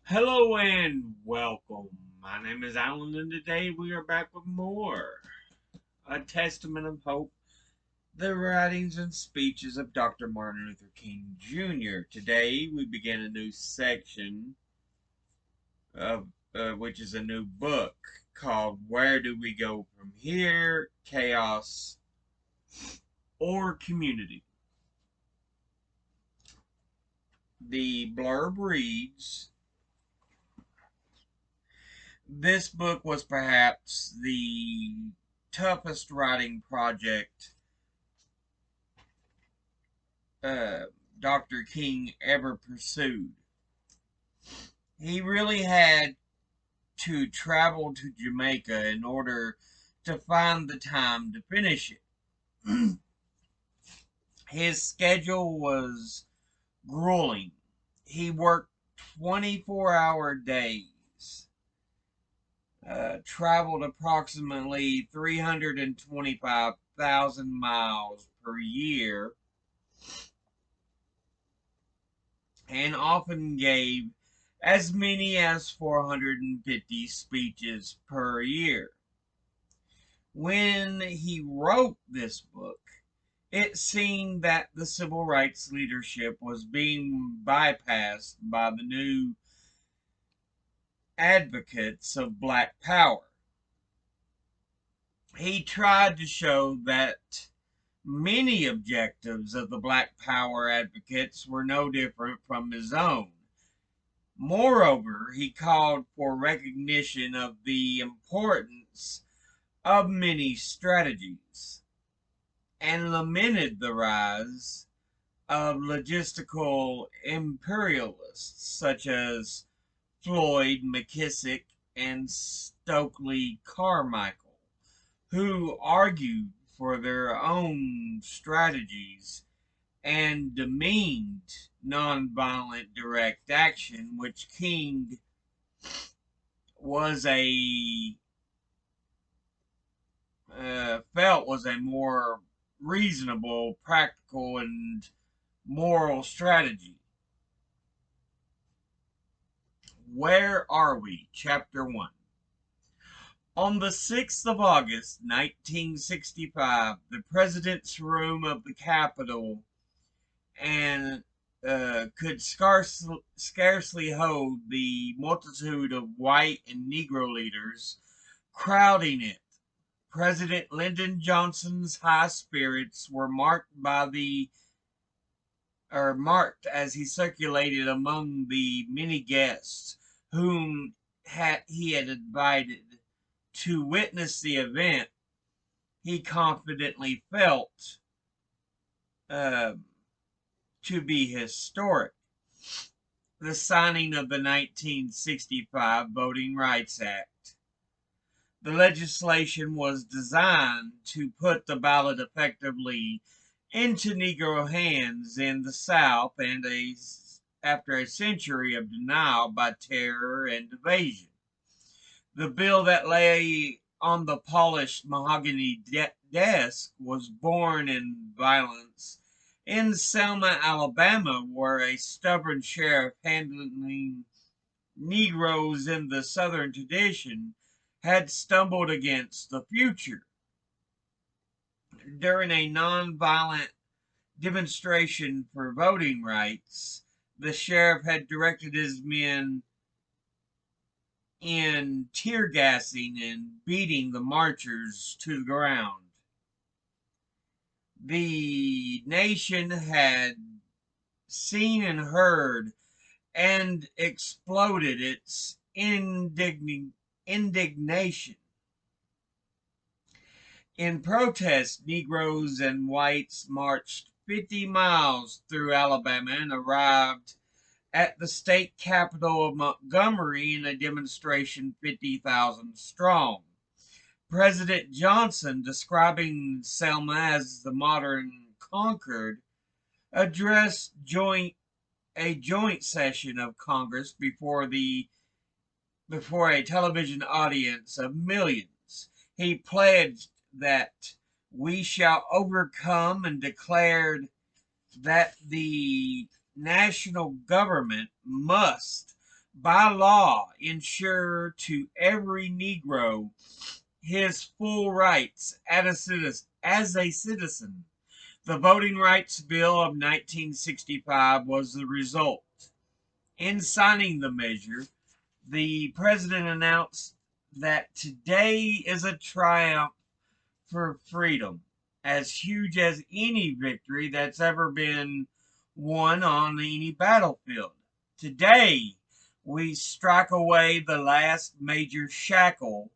Hello and welcome. My name is Alan, and today we are back with more A Testament of Hope, the writings and speeches of Dr. Martin Luther King Jr. Today we begin a new section of which is a new book called Where Do We Go From Here? Chaos or Community. The blurb reads, this book was perhaps the toughest writing project uh, Dr. King ever pursued. He really had to travel to Jamaica in order to find the time to finish it. His schedule was grueling. He worked 24-hour days, traveled approximately 325,000 miles per year, and often gave as many as 450 speeches per year. When he wrote this book, it seemed that the civil rights leadership was being bypassed by the new advocates of black power. He tried to show that many objectives of the black power advocates were no different from his own. Moreover, he called for recognition of the importance of many strategies and lamented the rise of logistical imperialists such as Floyd McKissick and Stokely Carmichael, who argued for their own strategies and demeaned nonviolent direct action, which King was a felt was a more reasonable, practical, and moral strategy. Where are we? Chapter 1. On the 6th of August, 1965, the President's room of the Capitol and could scarcely hold the multitude of white and Negro leaders crowding it. President Lyndon Johnson's high spirits were marked as he circulated among the many guests whom he had invited to witness the event he confidently felt uh, to be historic, the signing of the 1965 Voting Rights Act. The legislation was designed to put the ballot effectively into Negro hands in the South after a century of denial by terror and evasion. The bill that lay on the polished mahogany desk was born in violence in Selma, Alabama, where a stubborn sheriff handling Negroes in the Southern tradition had stumbled against the future. During a nonviolent demonstration for voting rights, the sheriff had directed his men in tear gassing and beating the marchers to the ground. The nation had seen and heard and exploded its indignation. In protest, Negroes and whites marched 50 miles through Alabama and arrived at the state capital of Montgomery in a demonstration 50,000 strong. President Johnson, describing Selma as the modern Concord, addressed a joint session of Congress before a television audience of millions. He pledged that we shall overcome and declared that the national government must by law ensure to every Negro his full rights as a citizen. The Voting Rights Bill of 1965 was the result. In signing the measure, the president announced that today is a triumph for freedom, as huge as any victory that's ever been won on any battlefield. Today, we strike away the last major shackle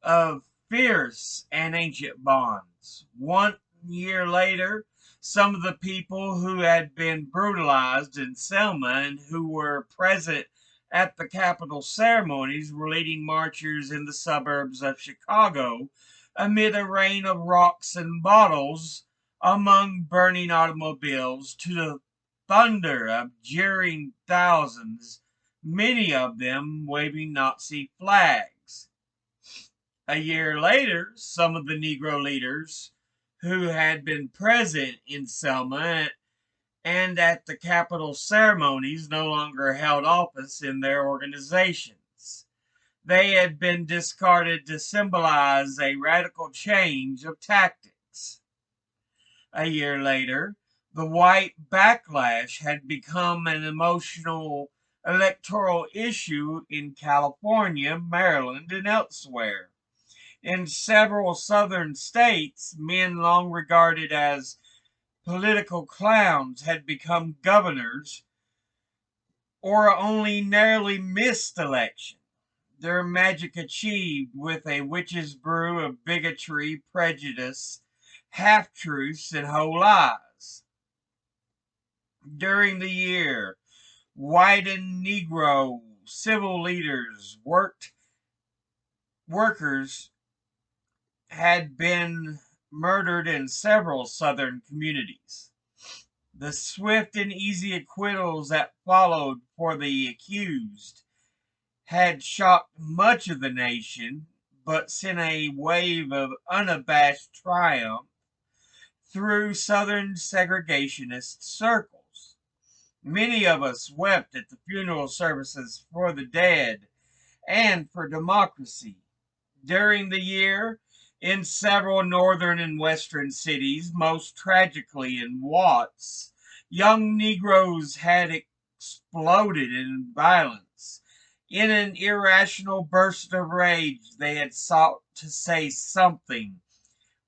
of fierce and ancient bonds. 1 year later, some of the people who had been brutalized in Selma and who were present at the Capitol ceremonies were leading marchers in the suburbs of Chicago amid a rain of rocks and bottles among burning automobiles to the thunder of jeering thousands, many of them waving Nazi flags. A year later, some of the Negro leaders who had been present in Selma and at the Capitol ceremonies no longer held office in their organizations. They had been discarded to symbolize a radical change of tactics. A year later, the white backlash had become an emotional electoral issue in California, Maryland, and elsewhere. In several southern states, men long regarded as political clowns had become governors or only narrowly missed election. Their magic achieved with a witch's brew of bigotry, prejudice, half truths, and whole lies. During the year, white and Negro civil leaders, workers had been murdered in several southern communities. The swift and easy acquittals that followed for the accused had shocked much of the nation, but sent a wave of unabashed triumph through southern segregationist circles. Many of us wept at the funeral services for the dead and for democracy. During the year, in several northern and western cities, most tragically in Watts, young Negroes had exploded in violence. In an irrational burst of rage, they had sought to say something,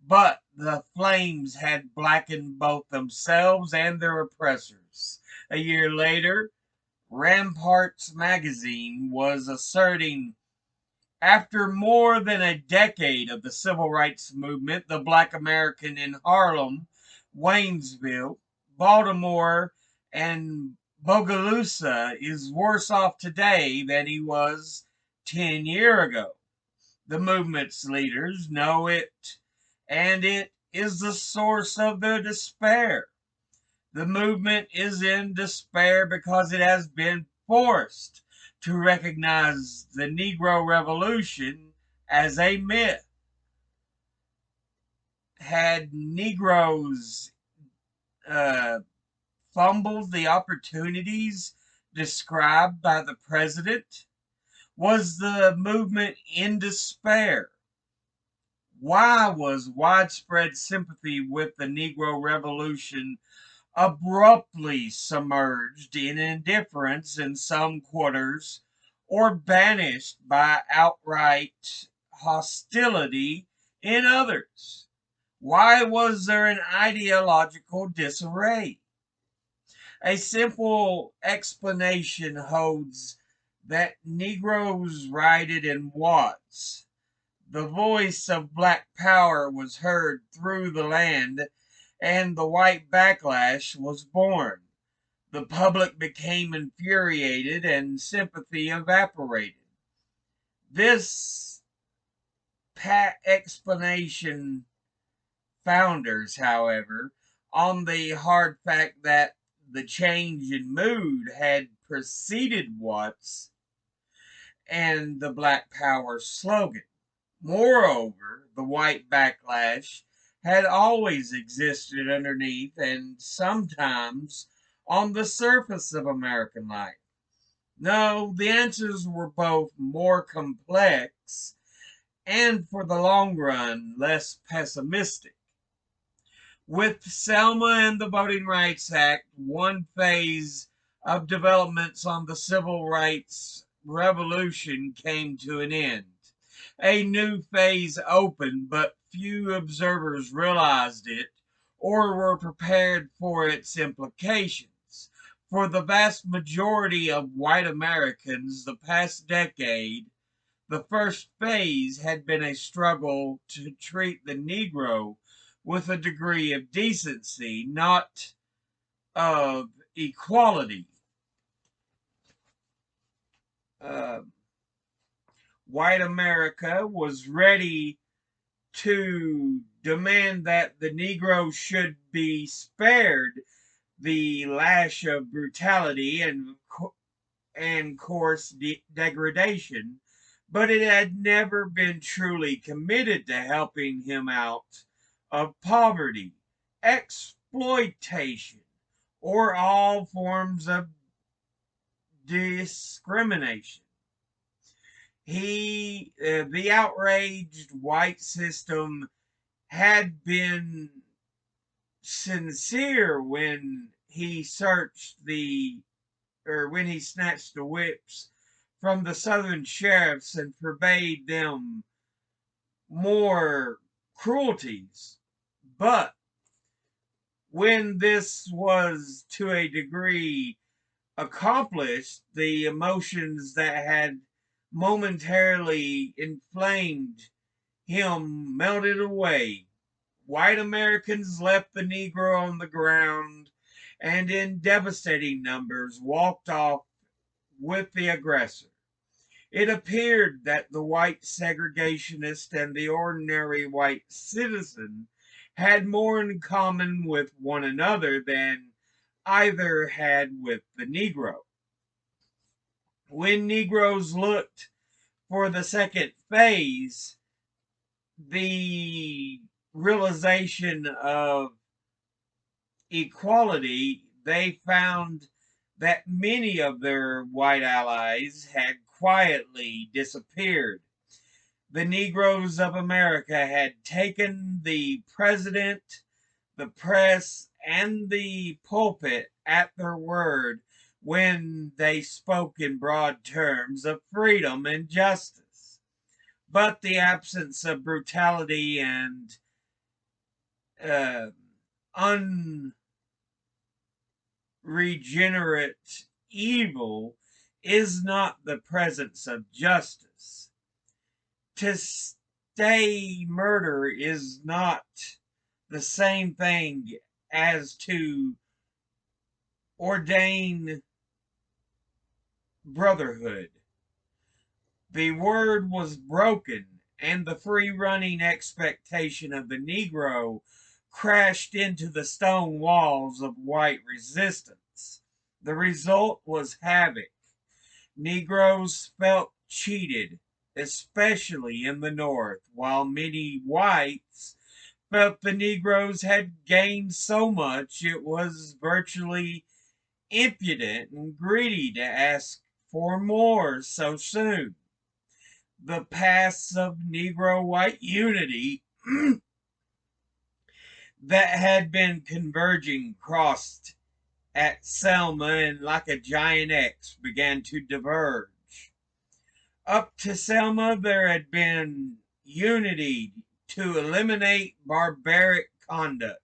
but the flames had blackened both themselves and their oppressors. A year later, Ramparts magazine was asserting, after more than a decade of the civil rights movement, the Black American in Harlem, Waynesville, Baltimore, and Bogalusa is worse off today than he was 10 years ago. The movement's leaders know it, and it is the source of their despair. The movement is in despair because it has been forced to recognize the Negro Revolution as a myth. Had Negroes uh, fumbled the opportunities described by the president? Was the movement in despair? Why was widespread sympathy with the Negro Revolution abruptly submerged in indifference in some quarters or banished by outright hostility in others? Why was there an ideological disarray? A simple explanation holds that Negroes rioted in Watts. The voice of black power was heard through the land, and the white backlash was born. The public became infuriated and sympathy evaporated. This pat explanation founders, however, on the hard fact that the change in mood had preceded Watts and the Black Power slogan. Moreover, the white backlash had always existed underneath and sometimes on the surface of American life. No, the answers were both more complex and, for the long run, less pessimistic. With Selma and the Voting Rights Act, one phase of developments on the civil rights revolution came to an end. A new phase opened, but few observers realized it or were prepared for its implications. For the vast majority of white Americans, the past decade, the first phase had been a struggle to treat the Negro with a degree of decency, not of equality. Uh, White America was ready to demand that the Negro should be spared the lash of brutality and coarse degradation, but it had never been truly committed to helping him out of poverty, exploitation, or all forms of discrimination. The outraged white system had been sincere when he snatched the whips from the southern sheriffs and forbade them more cruelties. But when this was to a degree accomplished, the emotions that had momentarily inflamed him melted away. White Americans left the Negro on the ground and in devastating numbers walked off with the aggressor. It appeared that the white segregationist and the ordinary white citizen had more in common with one another than either had with the Negro. When Negroes looked for the second phase, the realization of equality, they found that many of their white allies had quietly disappeared. The Negroes of America had taken the president, the press, and the pulpit at their word when they spoke in broad terms of freedom and justice. But the absence of brutality and uh, unregenerate evil is not the presence of justice. To stay murder is not the same thing as to ordain brotherhood. The word was broken, and the free running expectation of the Negro crashed into the stone walls of white resistance. The result was havoc. Negroes felt cheated, especially in the North, while many whites felt the Negroes had gained so much it was virtually impudent and greedy to ask for more so soon. The paths of Negro white unity that had been converging crossed at Selma and like a giant X began to diverge. Up to Selma, there had been unity to eliminate barbaric conduct.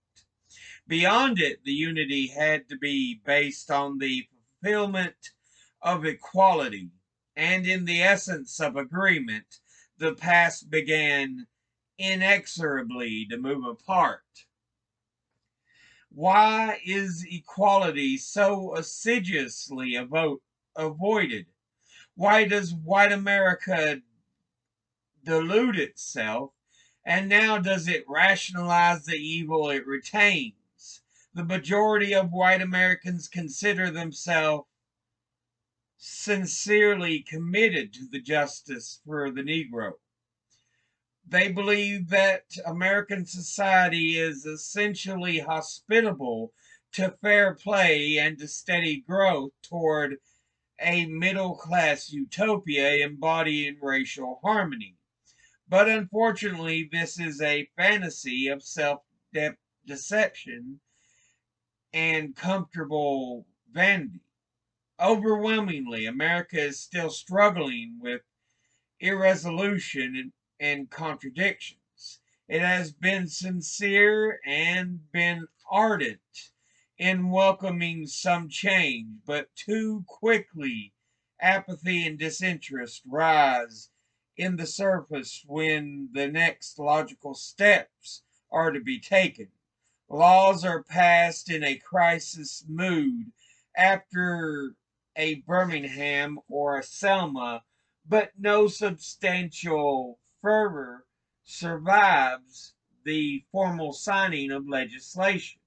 Beyond it, the unity had to be based on the fulfillment of equality. And in the essence of agreement, the past began inexorably to move apart. Why is equality so assiduously avoided? Why does white America delude itself? And now does it rationalize the evil it retains? The majority of white Americans consider themselves sincerely committed to the justice for the Negro. They believe that American society is essentially hospitable to fair play and to steady growth toward a middle-class utopia embodying racial harmony. But unfortunately, this is a fantasy of self-deception and comfortable vanity. Overwhelmingly, America is still struggling with irresolution and contradictions. It has been sincere and been ardent in welcoming some change, but too quickly apathy and disinterest rise in the surface when the next logical steps are to be taken. Laws are passed in a crisis mood after a Birmingham or a Selma, but no substantial fervor survives the formal signing of legislation.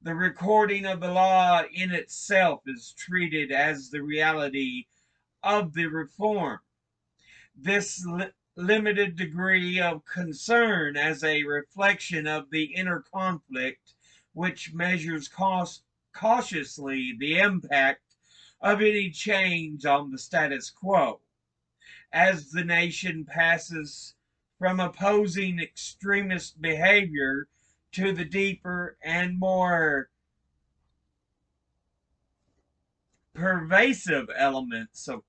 The recording of the law in itself is treated as the reality of the reform. This limited degree of concern as a reflection of the inner conflict, which measures cautiously the impact of any change on the status quo. As the nation passes from opposing extremist behavior to the deeper and more pervasive elements of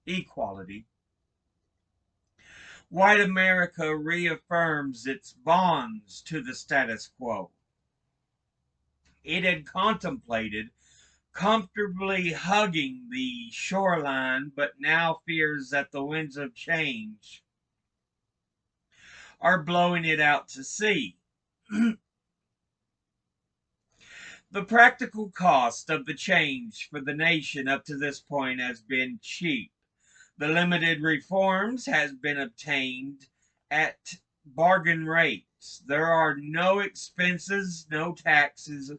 equality, white America reaffirms its bonds to the status quo. It had contemplated comfortably hugging the shoreline, but now fears that the winds of change are blowing it out to sea. The practical cost of the change for the nation up to this point has been cheap. The limited reforms has been obtained at bargain rates. There are no expenses, no taxes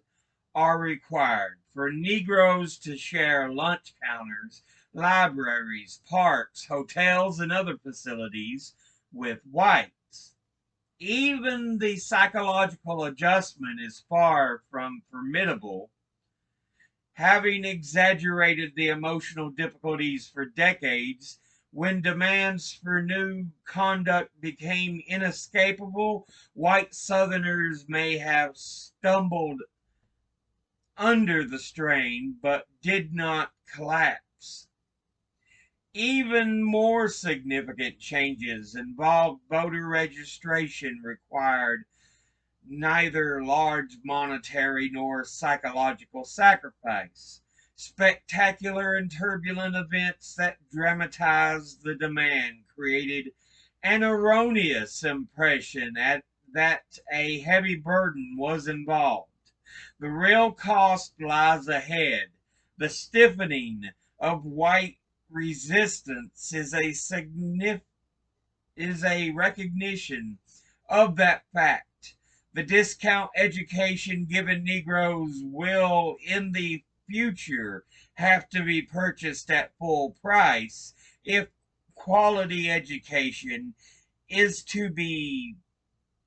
are required for Negroes to share lunch counters, libraries, parks, hotels, and other facilities with whites. Even the psychological adjustment is far from formidable, having exaggerated the emotional difficulties for decades. When demands for new conduct became inescapable, white Southerners may have stumbled under the strain but did not collapse. Even more significant changes involved voter registration required neither large monetary nor psychological sacrifice. Spectacular and turbulent events that dramatized the demand created an erroneous impression that a heavy burden was involved. The real cost lies ahead. The stiffening of white resistance is a recognition of that fact. The discount education given Negroes will in the future have to be purchased at full price if quality education is to be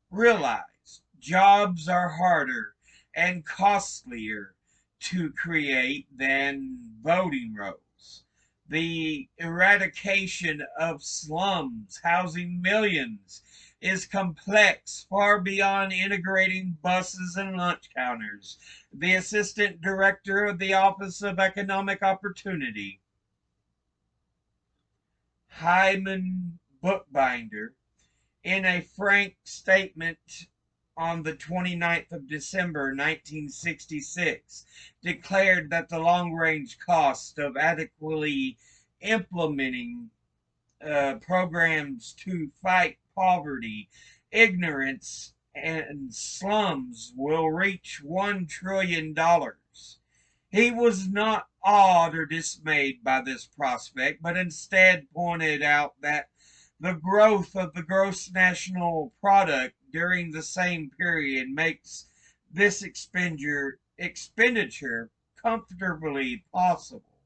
realized. Jobs are harder and costlier to create than voting rolls. The eradication of slums housing millions is complex, far beyond integrating buses and lunch counters. The assistant director of the Office of Economic Opportunity, Hyman Bookbinder, in a frank statement on the 29th of December 1966, declared that the long range cost of adequately implementing programs to fight poverty, ignorance, and slums will reach $1 trillion. He was not awed or dismayed by this prospect, but instead pointed out that the growth of the gross national product during the same period makes this expenditure comfortably possible.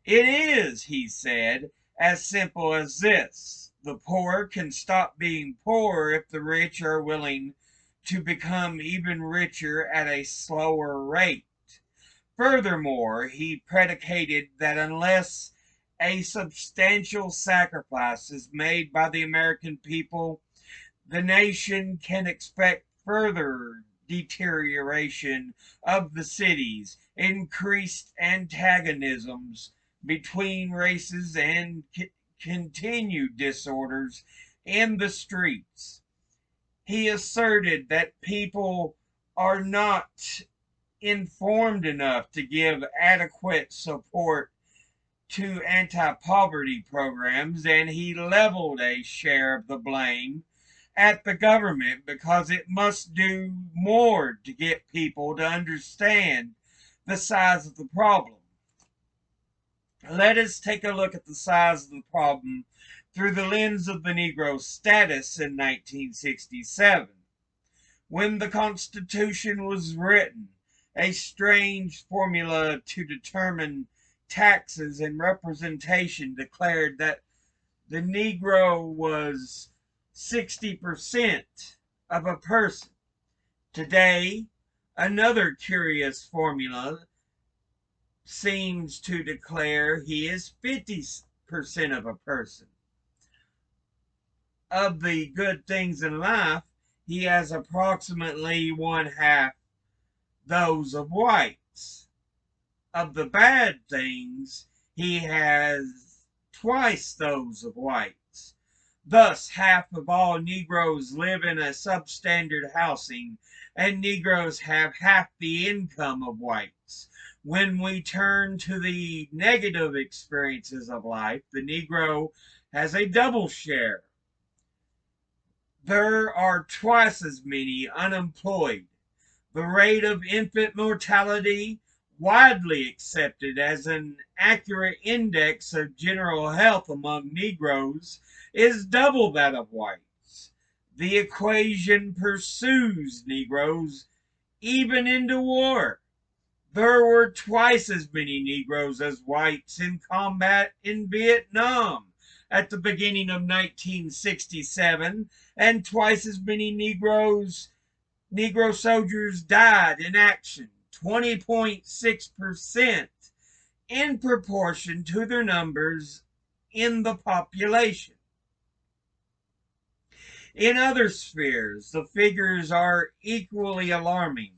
It is, he said, as simple as this. The poor can stop being poor if the rich are willing to become even richer at a slower rate. Furthermore, he predicated that unless a substantial sacrifice is made by the American people, the nation can expect further deterioration of the cities, increased antagonisms between races, and continued disorders in the streets. He asserted that people are not informed enough to give adequate support to anti poverty programs, and he leveled a share of the blame at the government because it must do more to get people to understand the size of the problem. Let us take a look at the size of the problem through the lens of the Negro's status in 1967. When the Constitution was written, a strange formula to determine taxes and representation declared that the Negro was 60% of a person. Today, another curious formula seems to declare he is 50% of a person. Of the good things in life, he has approximately one half those of whites. Of the bad things, he has twice those of whites. Thus, half of all Negroes live in a substandard housing, and Negroes have half the income of whites. When we turn to the negative experiences of life, the Negro has a double share. There are twice as many unemployed. The rate of infant mortality, widely accepted as an accurate index of general health among Negroes, is double that of whites. The equation pursues Negroes even into war. There were twice as many Negroes as whites in combat in Vietnam at the beginning of 1967, and twice as many Negro soldiers died in action, 20.6% in proportion to their numbers in the population. In other spheres, the figures are equally alarming.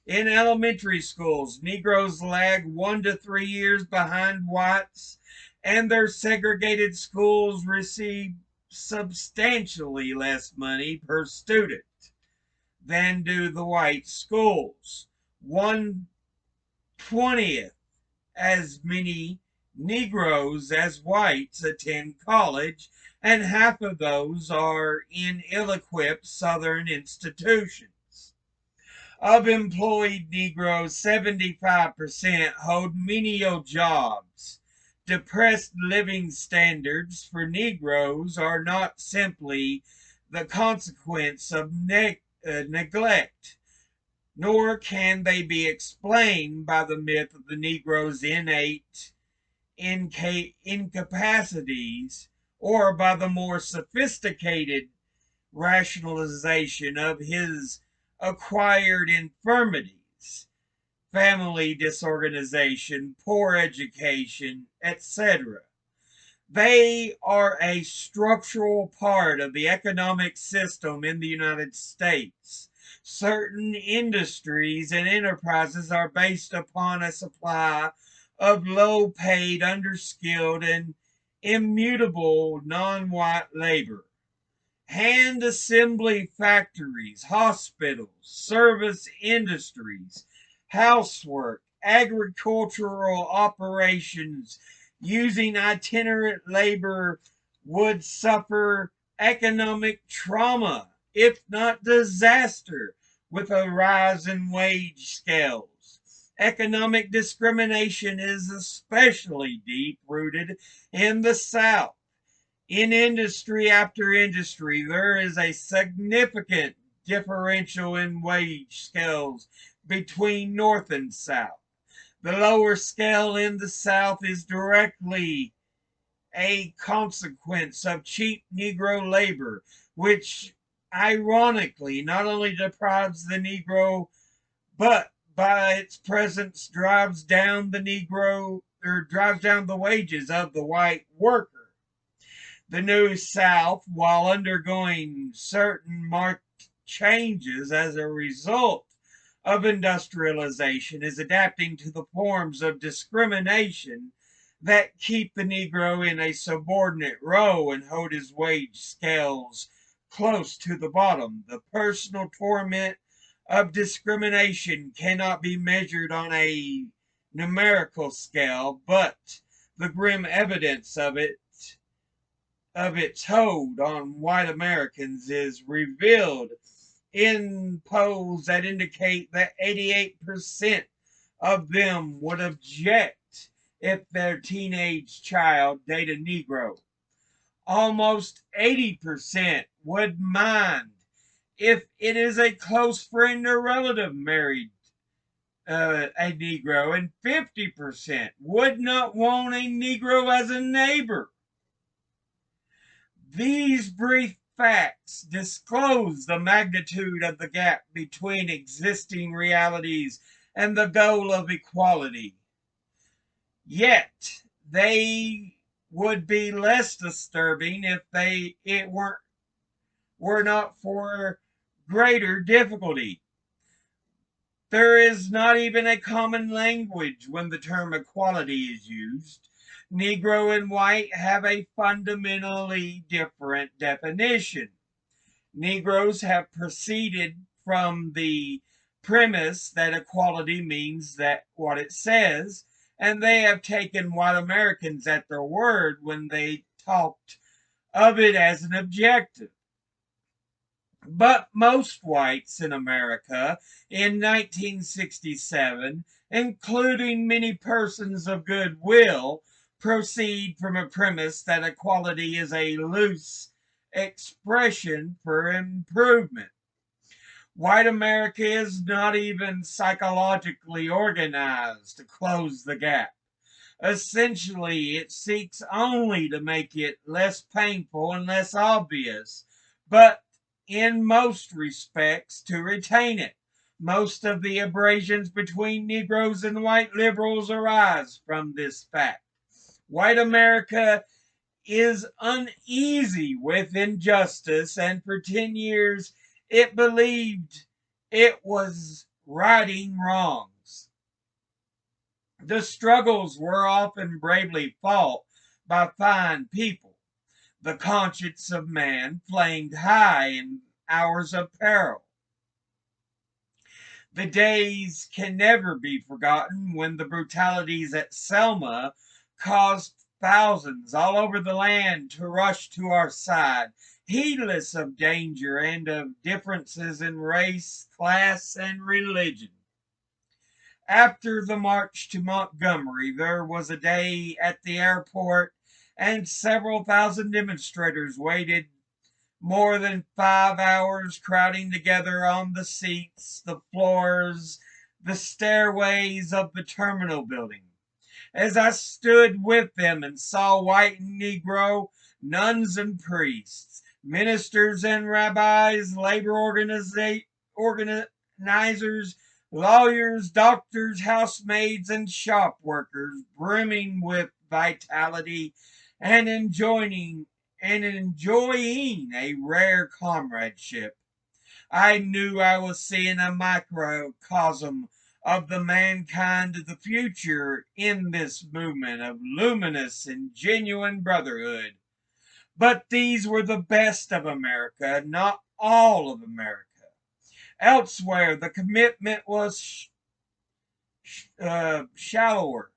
In elementary schools, Negroes lag 1 to 3 years behind whites, and their segregated schools receive substantially less money per student than do the white schools. 1/20th as many Negroes as whites attend college, and half of those are in ill equipped Southern institutions. Of employed Negroes, 75% hold menial jobs. Depressed living standards for Negroes are not simply the consequence of neglect, nor can they be explained by the myth of the Negro's innate incapacities or by the more sophisticated rationalization of his acquired infirmities, family disorganization, poor education, etc. They are a structural part of the economic system in the United States. Certain industries and enterprises are based upon a supply of low paid, underskilled, and immutable non white labor. Hand assembly factories, hospitals, service industries, housework, agricultural operations using itinerant labor would suffer economic trauma, if not disaster, with a rise in wage scales. Economic discrimination is especially deep rooted in the South. In industry after industry, there is a significant differential in wage scales between North and South. The lower scale in the South is directly a consequence of cheap Negro labor, which ironically not only deprives the Negro but by its presence drives down the Negro, or drives down the wages of the white worker. The New South, while undergoing certain marked changes as a result of industrialization, is adapting to the forms of discrimination that keep the Negro in a subordinate row and hold his wage scales close to the bottom. The personal torment of discrimination cannot be measured on a numerical scale, but the grim evidence of its hold on white Americans is revealed in polls that indicate that 88% of them would object if their teenage child dated a Negro. Almost 80% would mind if it is a close friend or relative married a Negro, and 50% would not want a Negro as a neighbor. These brief facts disclose the magnitude of the gap between existing realities and the goal of equality. Yet, they would be less disturbing if it were not for greater difficulty. There is not even a common language when the term equality is used. Negro and white have a fundamentally different definition. Negroes have proceeded from the premise that equality means that what it says, and they have taken white Americans at their word when they talked of it as an objective. But most whites in America in 1967, including many persons of goodwill, proceed from a premise that equality is a loose expression for improvement. White America is not even psychologically organized to close the gap. Essentially, it seeks only to make it less painful and less obvious, but in most respects to retain it. Most of the abrasions between Negroes and white liberals arise from this fact. White America is uneasy with injustice, and for 10 years it believed it was righting wrongs. The struggles were often bravely fought by fine people. The conscience of man flamed high in hours of peril. The days can never be forgotten when the brutalities at Selma caused thousands all over the land to rush to our side, heedless of danger and of differences in race, class, and religion. After the march to Montgomery, there was a day at the airport, and several thousand demonstrators waited more than 5 hours, crowding together on the seats, the floors, the stairways of the terminal building. As I stood with them and saw white and Negro, nuns and priests, ministers and rabbis, labor organizers, lawyers, doctors, housemaids, and shop workers, brimming with vitality and enjoying a rare comradeship, I knew I was seeing a microcosm of the mankind of the future in this movement of luminous and genuine brotherhood. But these were the best of America, not all of America. Elsewhere, the commitment was shallower.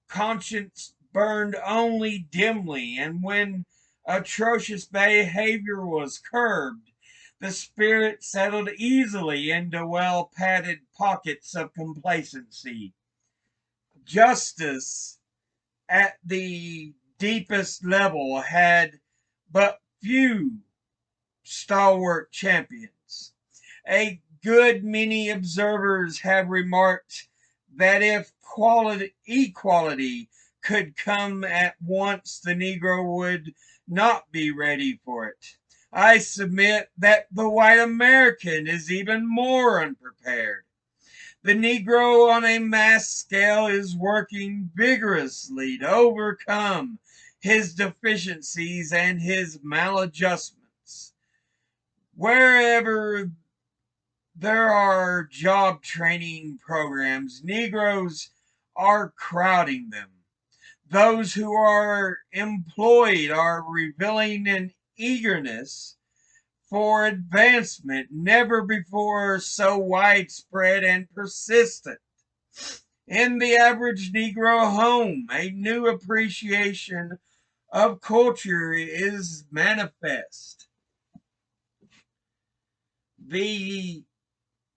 Conscience burned only dimly, and when atrocious behavior was curbed, the spirit settled easily into well padded pockets of complacency. Justice at the deepest level had but few stalwart champions. A good many observers have remarked that if equality could come at once, the Negro would not be ready for it. I submit that the white American is even more unprepared. The Negro on a mass scale is working vigorously to overcome his deficiencies and his maladjustments. Wherever there are job training programs, Negroes are crowding them. Those who are employed are revealing an eagerness for advancement never before so widespread and persistent. In the average Negro home, a new appreciation of culture is manifest. The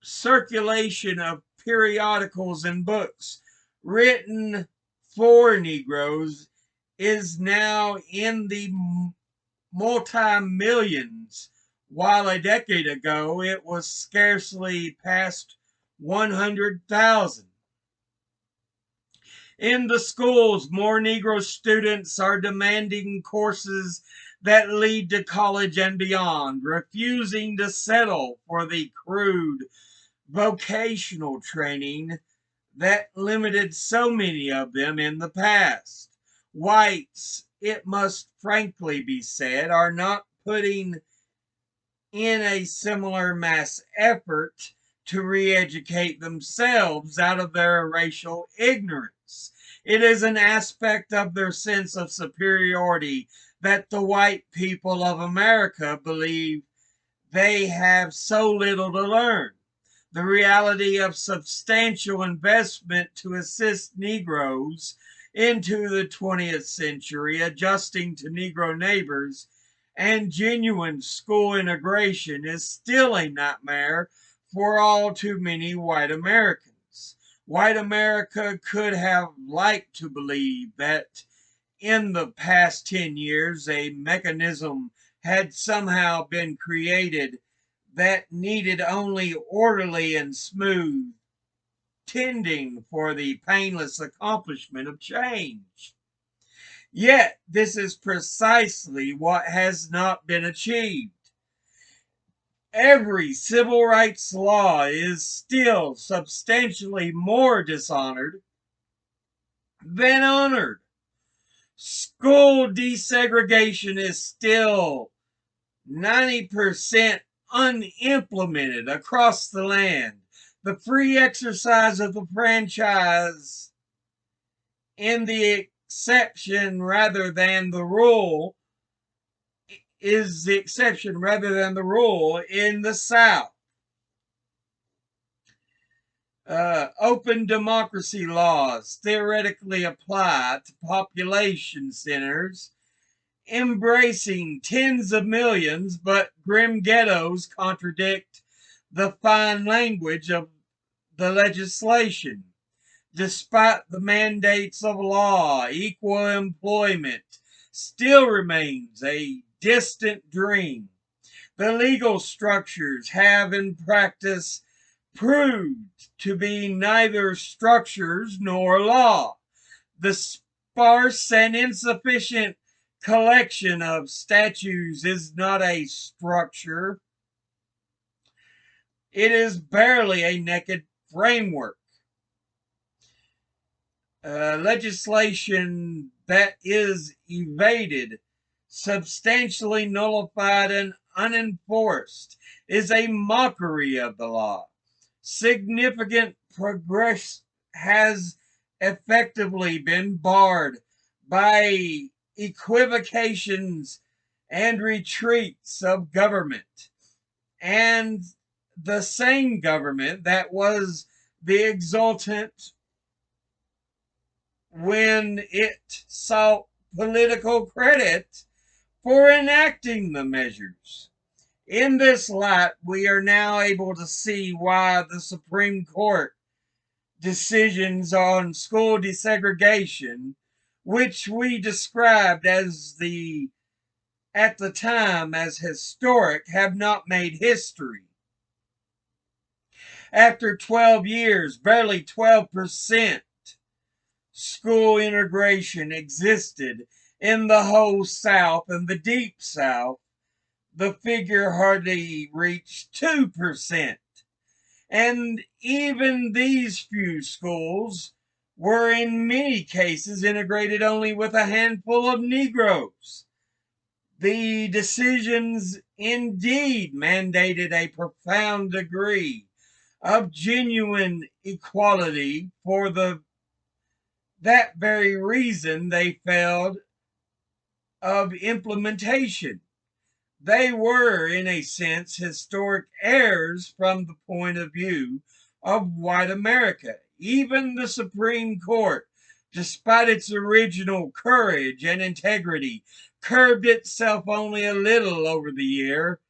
circulation of periodicals and books written for Negroes is now in the multi-millions, while a decade ago it was scarcely past 100,000. In the schools, more Negro students are demanding courses that lead to college and beyond, refusing to settle for the crude vocational training that limited so many of them in the past. Whites, it must frankly be said, are not putting in a similar mass effort to re-educate themselves out of their racial ignorance. It is an aspect of their sense of superiority that the white people of America believe they have so little to learn. The reality of substantial investment to assist Negroes into the 20th century, adjusting to Negro neighbors, and genuine school integration is still a nightmare for all too many white Americans. White America could have liked to believe that in the past 10 years a mechanism had somehow been created that needed only orderly and smooth tending for the painless accomplishment of change. Yet, this is precisely what has not been achieved. Every civil rights law is still substantially more dishonored than honored. School desegregation is still 90% unimplemented across the land. The free exercise of the franchise in the exception rather than the rule is the exception rather than the rule in the South. Open democracy laws theoretically apply to population centers embracing tens of millions, but grim ghettos contradict the fine language of the legislation. Despite the mandates of law, equal employment still remains a distant dream. The legal structures have in practice proved to be neither structures nor law. The sparse and insufficient collection of statutes is not a structure. It is barely a naked framework. Legislation that is evaded, substantially nullified, and unenforced is a mockery of the law. Significant progress has effectively been barred by equivocations and retreats of government, and the same government that was the exultant when it sought political credit for enacting the measures. In this light, we are now able to see why the Supreme Court decisions on school desegregation, which we described as at the time as historic, have not made history. After 12 years, barely 12% school integration existed in the whole South and the Deep South. The figure hardly reached 2%. And even these few schools were in many cases integrated only with a handful of Negroes. The decisions indeed mandated a profound degree of genuine equality. For that very reason they failed of implementation. They were, in a sense, historic errors from the point of view of white America. Even the Supreme Court, despite its original courage and integrity, curbed itself only a little over the year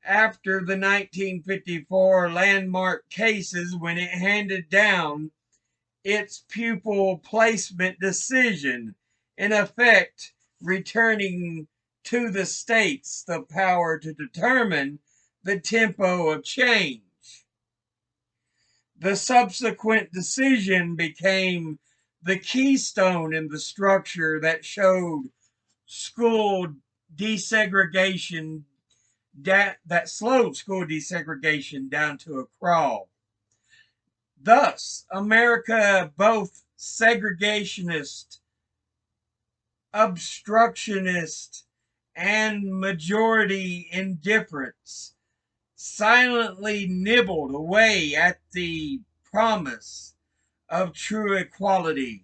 after the 1954 landmark cases when it handed down its pupil placement decision, in effect returning to the states the power to determine the tempo of change. The subsequent decision became the keystone in the structure that showed school desegregation that slowed school desegregation down to a crawl. Thus, America, both segregationist, obstructionist, and majority indifference, silently nibbled away at the promise of true equality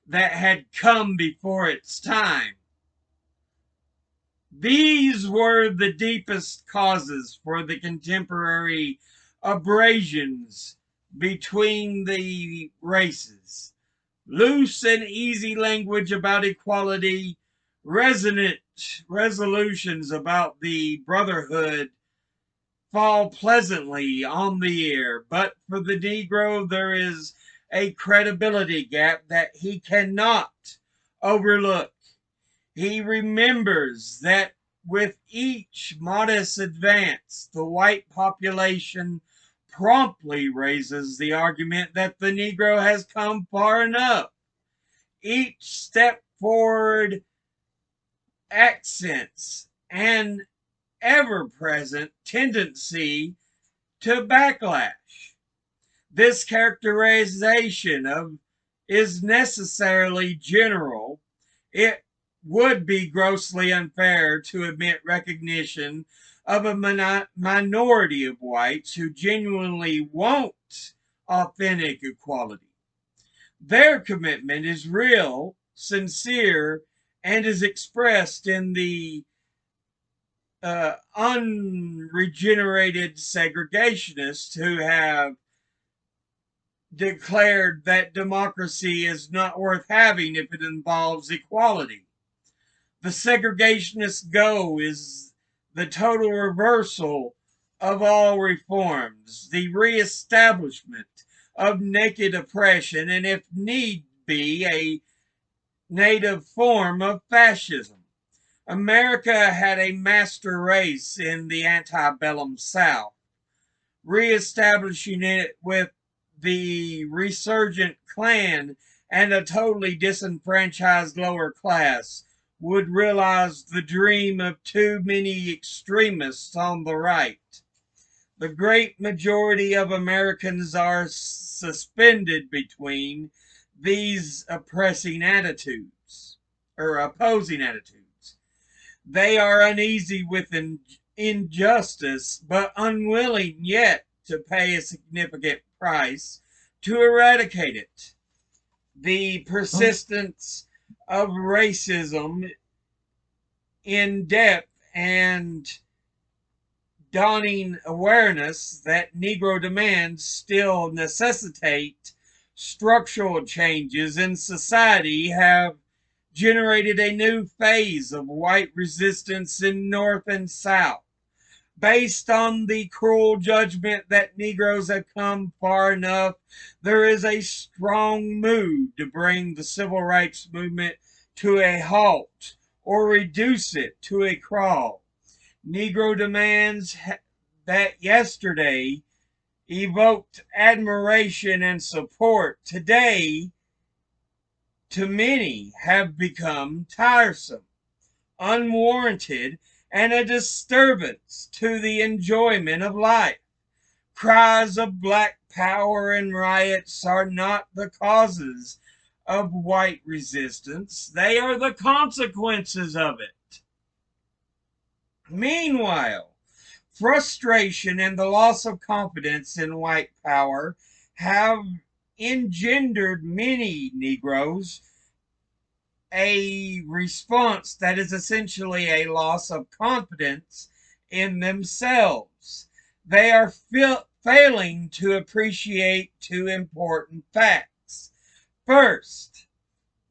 that had come before its time. These were the deepest causes for the contemporary abrasions between the races. Loose and easy language about equality, resonant resolutions about the brotherhood fall pleasantly on the ear, but for the Negro there is a credibility gap that he cannot overlook. He remembers that with each modest advance, the white population promptly raises the argument that the Negro has come far enough. Each step forward accents an ever present tendency to backlash. This characterization of is necessarily general. It would be grossly unfair to admit recognition of a minority of whites who genuinely want authentic equality. Their commitment is real, sincere, and is expressed in the unregenerated segregationists who have declared that democracy is not worth having if it involves equality. The segregationist go is the total reversal of all reforms, the reestablishment of naked oppression, and if need be, a native form of fascism. America had a master race in the antebellum South. Reestablishing it with the resurgent Klan and a totally disenfranchised lower class would realize the dream of too many extremists on the right. The great majority of Americans are suspended between these oppressing attitudes or opposing attitudes. They are uneasy with injustice, but unwilling yet to pay a significant price to eradicate it. The persistence of racism in depth and dawning awareness that Negro demands still necessitate structural changes in society have generated a new phase of white resistance in North and South. Based on the cruel judgment that Negroes have come far enough, there is a strong mood to bring the civil rights movement to a halt or reduce it to a crawl. Negro demands that yesterday evoked admiration and support today to many have become tiresome, unwarranted, and a disturbance to the enjoyment of life. Cries of black power and riots are not the causes of white resistance, they are the consequences of it. Meanwhile, frustration and the loss of confidence in white power have engendered many Negroes a response that is essentially a loss of confidence in themselves. They are failing to appreciate two important facts. First,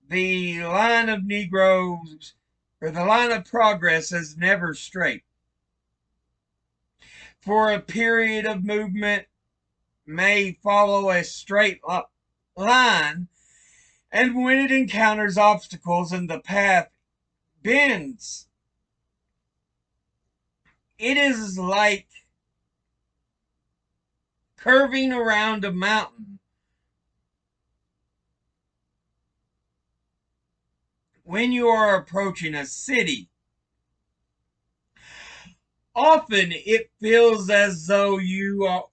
the line of Negroes, or the line of progress, is never straight. For a period of movement may follow a straight line, and when it encounters obstacles and the path bends, it is like curving around a mountain. When you are approaching a city, often it feels as though you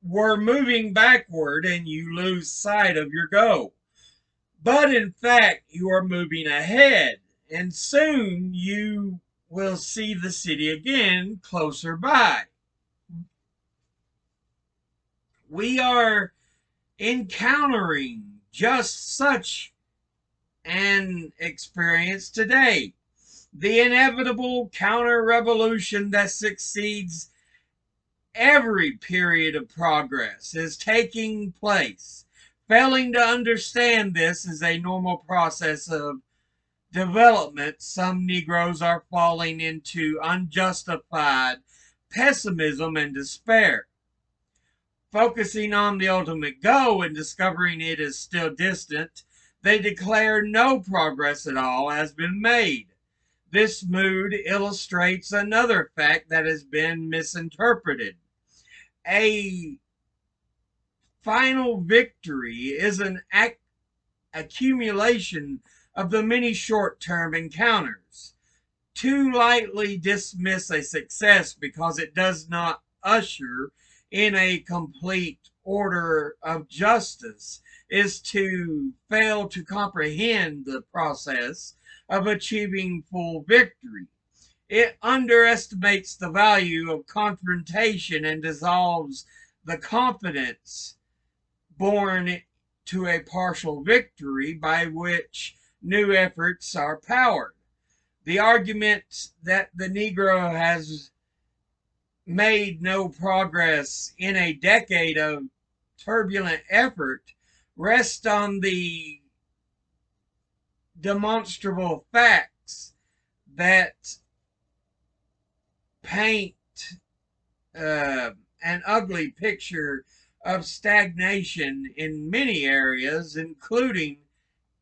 were moving backward and you lose sight of your goal. But in fact, you are moving ahead, and soon you will see the city again closer by. We are encountering just such an experience today. The inevitable counter-revolution that succeeds every period of progress is taking place. Failing to understand this is a normal process of development, some Negroes are falling into unjustified pessimism and despair. Focusing on the ultimate goal and discovering it is still distant, they declare no progress at all has been made. This mood illustrates another fact that has been misinterpreted. A final victory is an accumulation of the many short-term encounters. Too lightly dismiss a success because it does not usher in a complete order of justice is to fail to comprehend the process of achieving full victory. It underestimates the value of confrontation and dissolves the confidence born to a partial victory by which new efforts are powered. The argument that the Negro has made no progress in a decade of turbulent effort rests on the demonstrable facts that paint an ugly picture of stagnation in many areas, including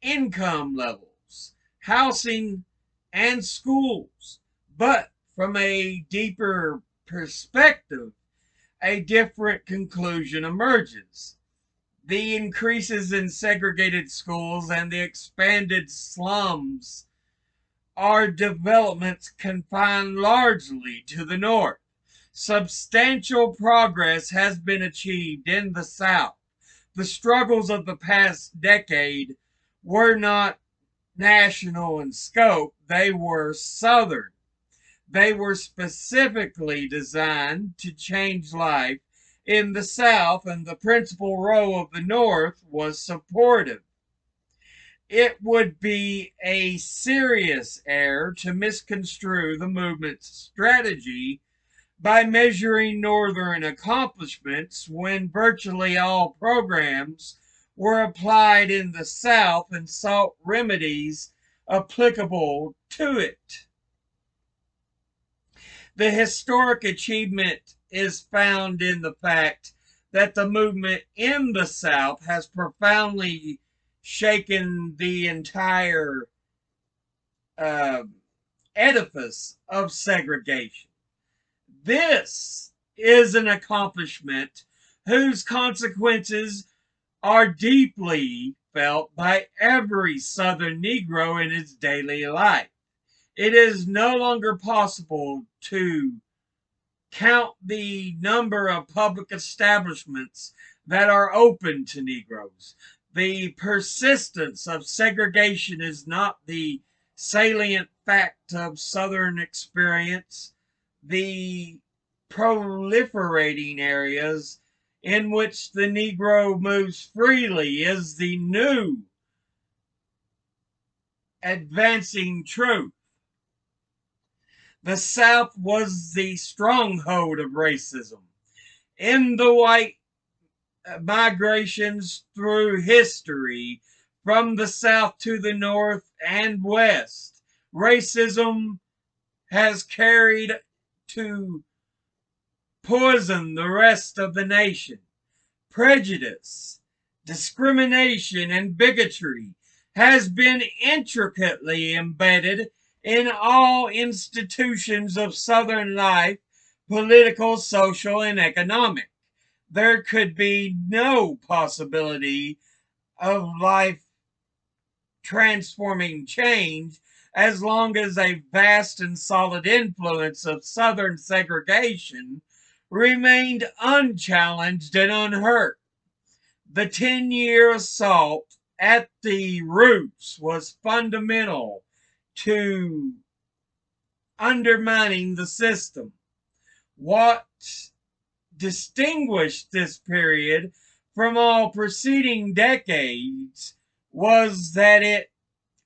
income levels, housing, and schools. But from a deeper perspective, a different conclusion emerges. The increases in segregated schools and the expanded slums are developments confined largely to the North. Substantial progress has been achieved in the South. The struggles of the past decade were not national in scope, they were Southern. They were specifically designed to change life in the South, and the principal role of the North was supportive. It would be a serious error to misconstrue the movement's strategy by measuring Northern accomplishments when virtually all programs were applied in the South and sought remedies applicable to it. The historic achievement is found in the fact that the movement in the South has profoundly shaken the entire uh, edifice of segregation. This is an accomplishment whose consequences are deeply felt by every Southern Negro in his daily life. It is no longer possible to count the number of public establishments that are open to Negroes. The persistence of segregation is not the salient fact of Southern experience. The proliferating areas in which the Negro moves freely is the new advancing truth. The South was the stronghold of racism. In the white migrations through history from the South to the North and West, racism has carried to poison the rest of the nation. Prejudice, discrimination, and bigotry has been intricately embedded in all institutions of Southern life, political, social, and economic. There could be no possibility of life transforming change as long as a vast and solid influence of Southern segregation remained unchallenged and unhurt. The 10-year assault at the roots was fundamental to undermining the system. What distinguished this period from all preceding decades was that it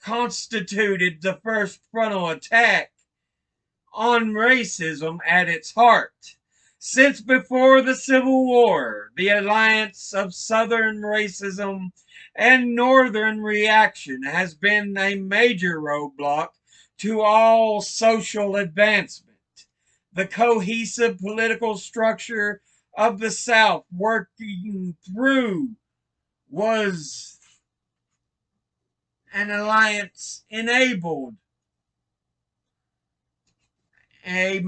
constituted the first frontal attack on racism at its heart. Since before the Civil War, the alliance of Southern racism and Northern reaction has been a major roadblock to all social advancement. The cohesive political structure of the South working through was an alliance enabled a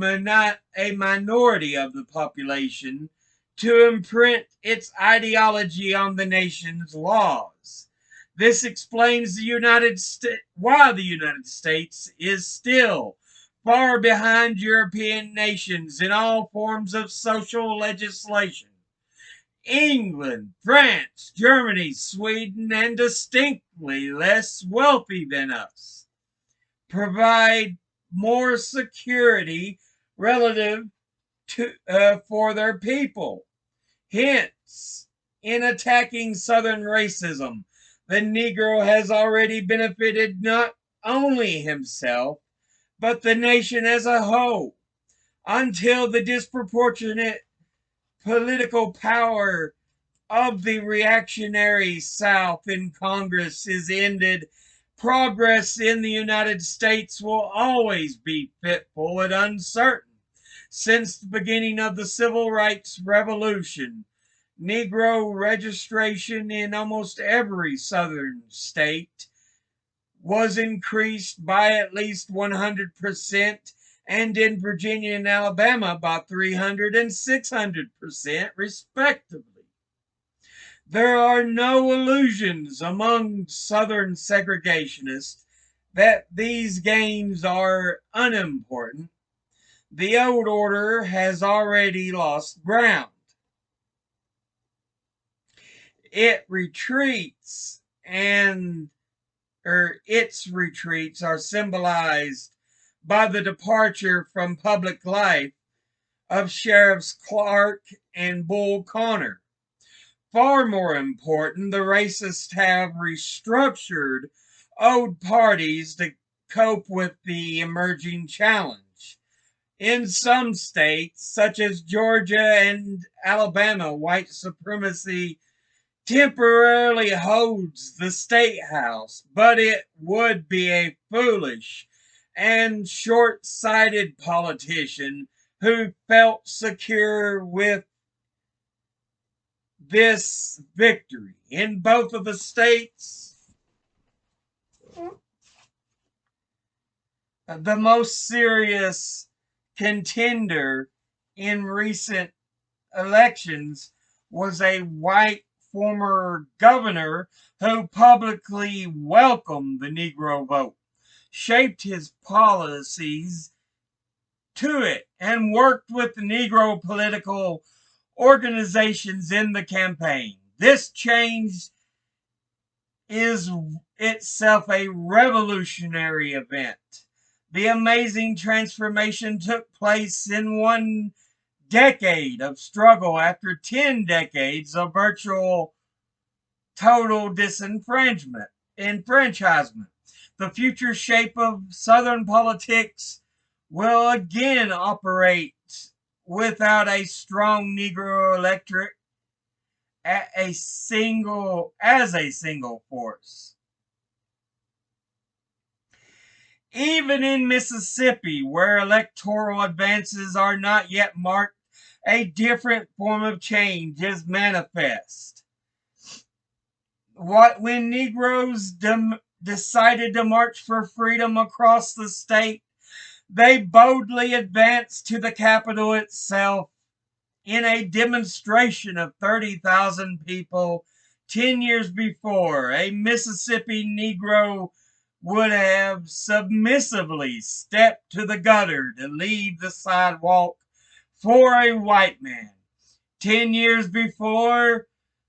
minority of the population to imprint its ideology on the nation's laws. This explains why the United States is still far behind European nations in all forms of social legislation. England, France, Germany, Sweden, and distinctly less wealthy than us provide more security relative to for their people. Hence, in attacking Southern racism, the Negro has already benefited not only himself, but the nation as a whole, until the disproportionate political power of the reactionary South in Congress is ended. Progress in the United States will always be fitful and uncertain. Since the beginning of the Civil Rights Revolution, Negro registration in almost every Southern state was increased by at least 100%, and in Virginia and Alabama by 300 and 600%, respectively. There are no illusions among Southern segregationists that these gains are unimportant. The old order has already lost ground. It retreats and its retreats are symbolized by the departure from public life of Sheriffs Clark and Bull Connor. Far more important, the racists have restructured old parties to cope with the emerging challenge. In some states, such as Georgia and Alabama, white supremacy temporarily holds the state house, but it would be a foolish and short-sighted politician who felt secure with this victory. In both of the states, the most serious contender in recent elections was a white former governor who publicly welcomed the Negro vote. shaped his policies to it and worked with the Negro political organizations in the campaign. This change is itself a revolutionary event. The amazing transformation took place in one decade of struggle after 10 decades of virtual total disenfranchisement. The future shape of Southern politics will again operate without a strong Negro electorate as a single force. Even in Mississippi, where electoral advances are not yet marked, a different form of change is manifest. When Negroes decided to march for freedom across the state, they boldly advanced to the Capitol itself in a demonstration of 30,000 people. 10 years before, a Mississippi Negro would have submissively stepped to the gutter to leave the sidewalk for a white man. 10 years before,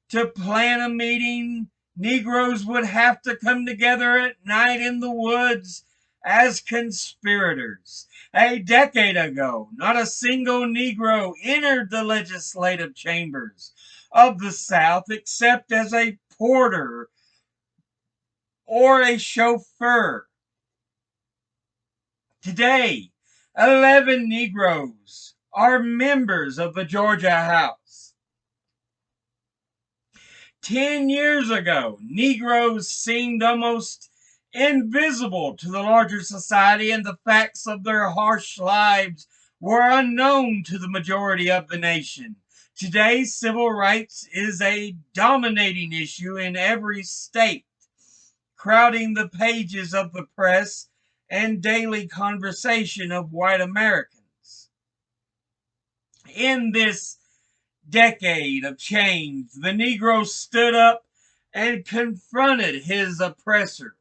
to plan a meeting, Negroes would have to come together at night in the woods as conspirators. A decade ago, not a single Negro entered the legislative chambers of the South except as a porter or a chauffeur. Today, 11 Negroes are members of the Georgia House. 10 years ago, Negroes seemed almost invisible to the larger society, and the facts of their harsh lives were unknown to the majority of the nation. Today, civil rights is a dominating issue in every state, crowding the pages of the press and daily conversation of white Americans. In this decade of change, the Negro stood up and confronted his oppressor.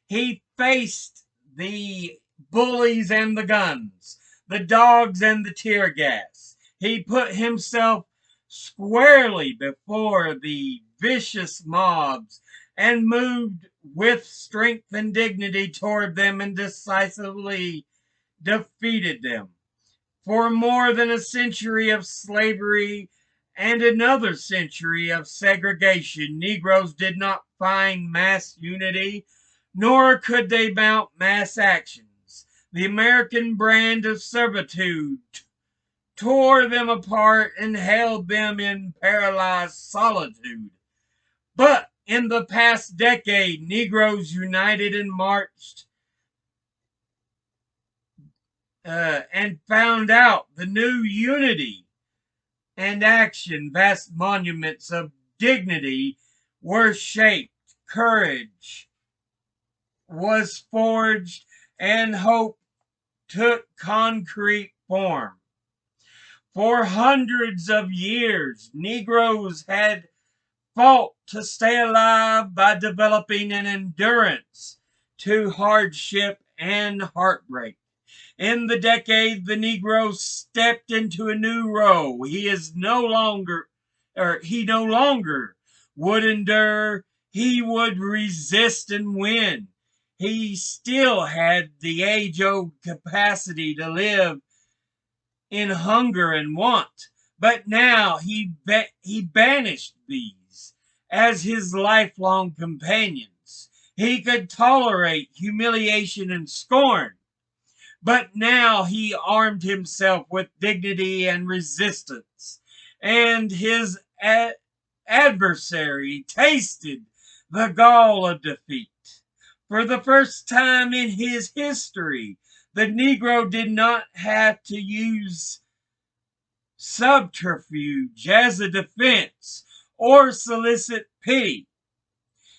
He faced the bullies and the guns, the dogs and the tear gas. He put himself squarely before the vicious mobs and moved with strength and dignity toward them and decisively defeated them. For more than a century of slavery and another century of segregation, Negroes did not find mass unity, nor could they mount mass actions. The American brand of servitude tore them apart and held them in paralyzed solitude. But in the past decade, Negroes united and marched and found out the new unity and action. Vast monuments of dignity were shaped, courage was forged, and hope took concrete form. For hundreds of years, Negroes had fought to stay alive by developing an endurance to hardship and heartbreak. In the decade, the Negro stepped into a new role. He no longer would endure. He would resist and win. He still had the age-old capacity to live in hunger and want, but now he banished these as his lifelong companions. He could tolerate humiliation and scorn, but now he armed himself with dignity and resistance, and his adversary tasted the gall of defeat. For the first time in his history, the Negro did not have to use subterfuge as a defense or solicit pity.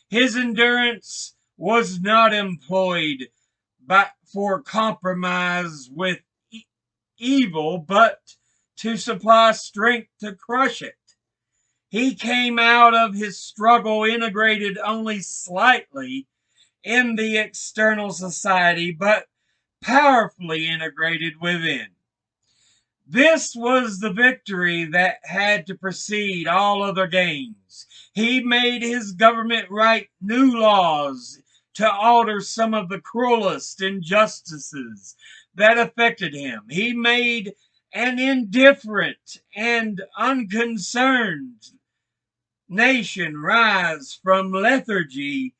His endurance was not employed for compromise with evil, but to supply strength to crush it. He came out of his struggle integrated only slightly in the external society, but powerfully integrated within. This was the victory that had to precede all other gains. He made his government write new laws to alter some of the cruelest injustices that affected him. He made an indifferent and unconcerned nation rise from lethargy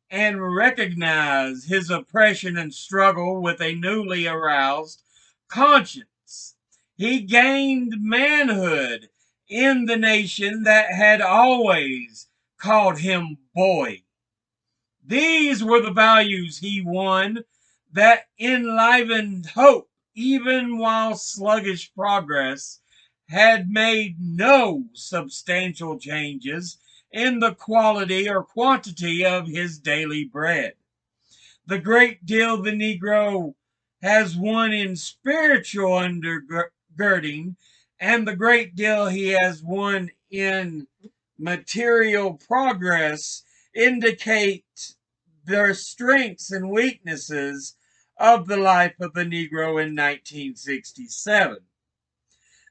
and recognize his oppression and struggle with a newly aroused conscience. He gained manhood in the nation that had always called him boy. These were the values he won that enlivened hope, even while sluggish progress had made no substantial changes in the quality or quantity of his daily bread. The great deal the Negro has won in spiritual undergirding, and the great deal he has won in material progress indicate the strengths and weaknesses of the life of the Negro in 1967.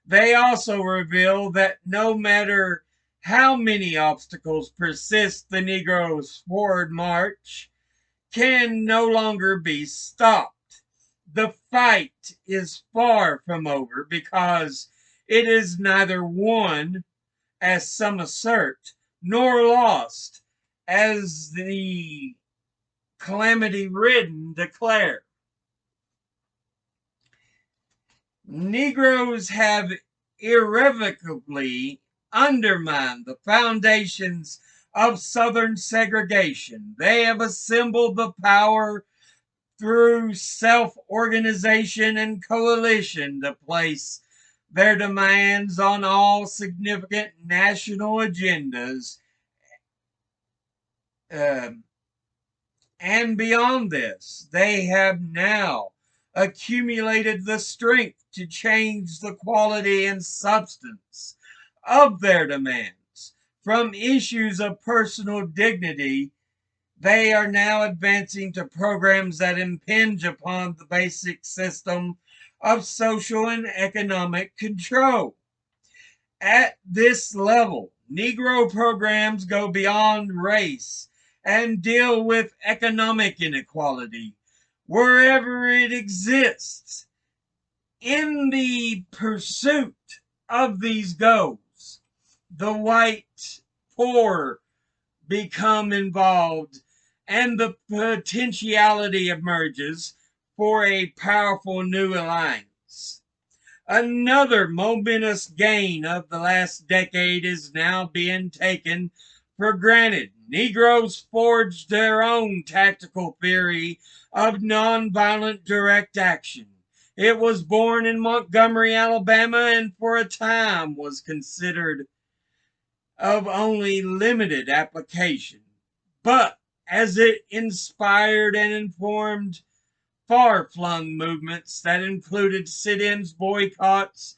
They also reveal that no matter how many obstacles persist, the Negro's forward march can no longer be stopped. The fight is far from over because it is neither won, as some assert, nor lost, as the calamity ridden declare. Negroes have irrevocably undermined the foundations of Southern segregation. They have assembled the power through self-organization and coalition to place their demands on all significant national agendas. And beyond this, they have now accumulated the strength to change the quality and substance of their demands. From issues of personal dignity, they are now advancing to programs that impinge upon the basic system of social and economic control. At this level, Negro programs go beyond race and deal with economic inequality wherever it exists. In the pursuit of these goals, the white poor become involved, and the potentiality emerges for a powerful new alliance. Another momentous gain of the last decade is now being taken for granted. Negroes forged their own tactical theory of nonviolent direct action. It was born in Montgomery, Alabama, and for a time was considered of only limited application. But as it inspired and informed far-flung movements that included sit-ins, boycotts,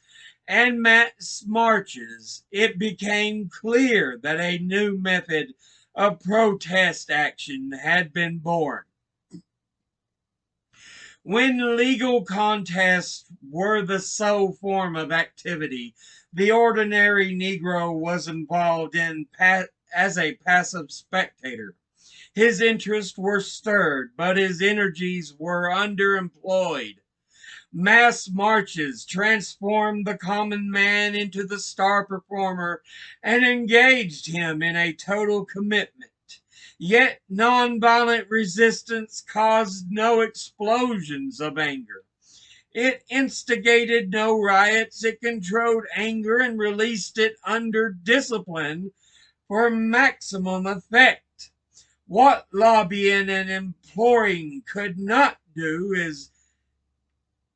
and mass marches, it became clear that a new method of protest action had been born. When legal contests were the sole form of activity, the ordinary Negro was involved in as a passive spectator. His interests were stirred, but his energies were underemployed. Mass marches transformed the common man into the star performer and engaged him in a total commitment. Yet nonviolent resistance caused no explosions of anger. It instigated no riots. It controlled anger and released it under discipline for maximum effect. What lobbying and imploring could not do is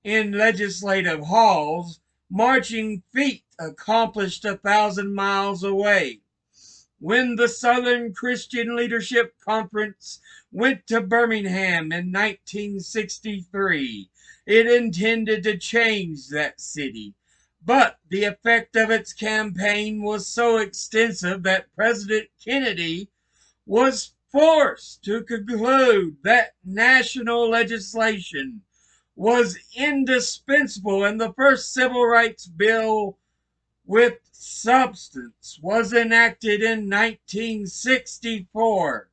in legislative halls, marching feet accomplished 1,000 miles away. When the Southern Christian Leadership Conference went to Birmingham in 1963, it intended to change that city. But the effect of its campaign was so extensive that President Kennedy was forced to conclude that national legislation was indispensable, and the first civil rights bill with substance was enacted in 1964.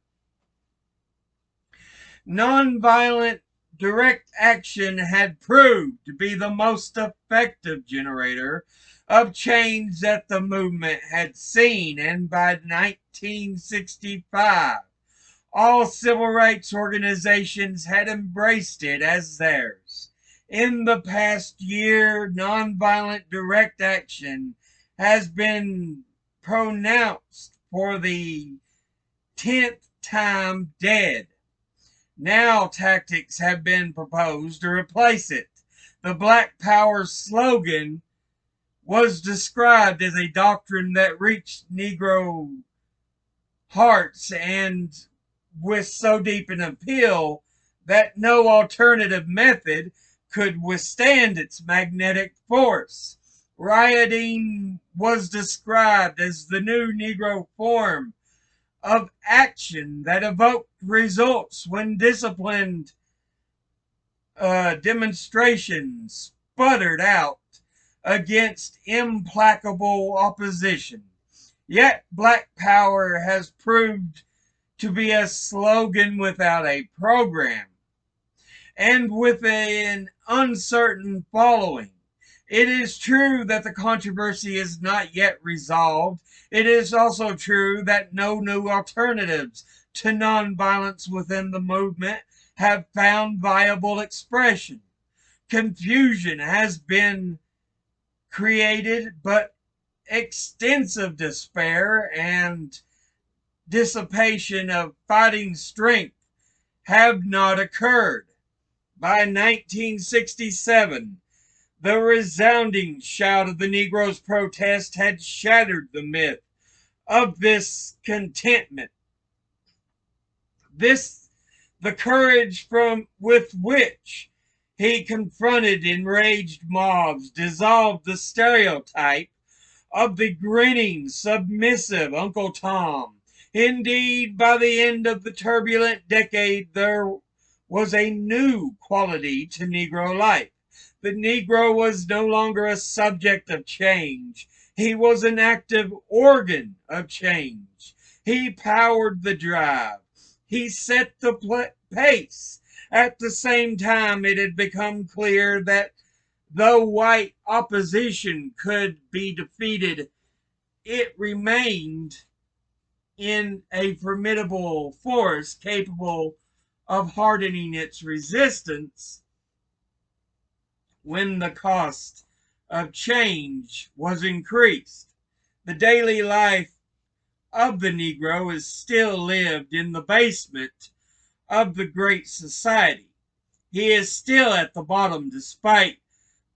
Nonviolent direct action had proved to be the most effective generator of change that the movement had seen, and by 1965, all civil rights organizations had embraced it as theirs. In the past year, nonviolent direct action has been pronounced for the 10th time dead. Now tactics have been proposed to replace it. The Black Power slogan was described as a doctrine that reached Negro hearts and with so deep an appeal that no alternative method could withstand its magnetic force. Rioting was described as the new Negro form of action that evoked results when disciplined demonstrations sputtered out against implacable opposition. Yet Black Power has proved to be a slogan without a program and with an uncertain following. It is true that the controversy is not yet resolved. It is also true that no new alternatives to nonviolence within the movement have found viable expression. Confusion has been created, but extensive despair and dissipation of fighting strength have not occurred. By 1967, the resounding shout of the Negroes' protest had shattered the myth of this contentment. The courage with which he confronted enraged mobs dissolved the stereotype of the grinning, submissive Uncle Tom. Indeed, by the end of the turbulent decade, there was a new quality to Negro life. The Negro was no longer a subject of change. He was an active organ of change. He powered the drive. He set the pace. At the same time, it had become clear that though white opposition could be defeated, it remained in a formidable force capable of hardening its resistance when the cost of change was increased. The daily life of the Negro is still lived in the basement of the Great Society. He is still at the bottom despite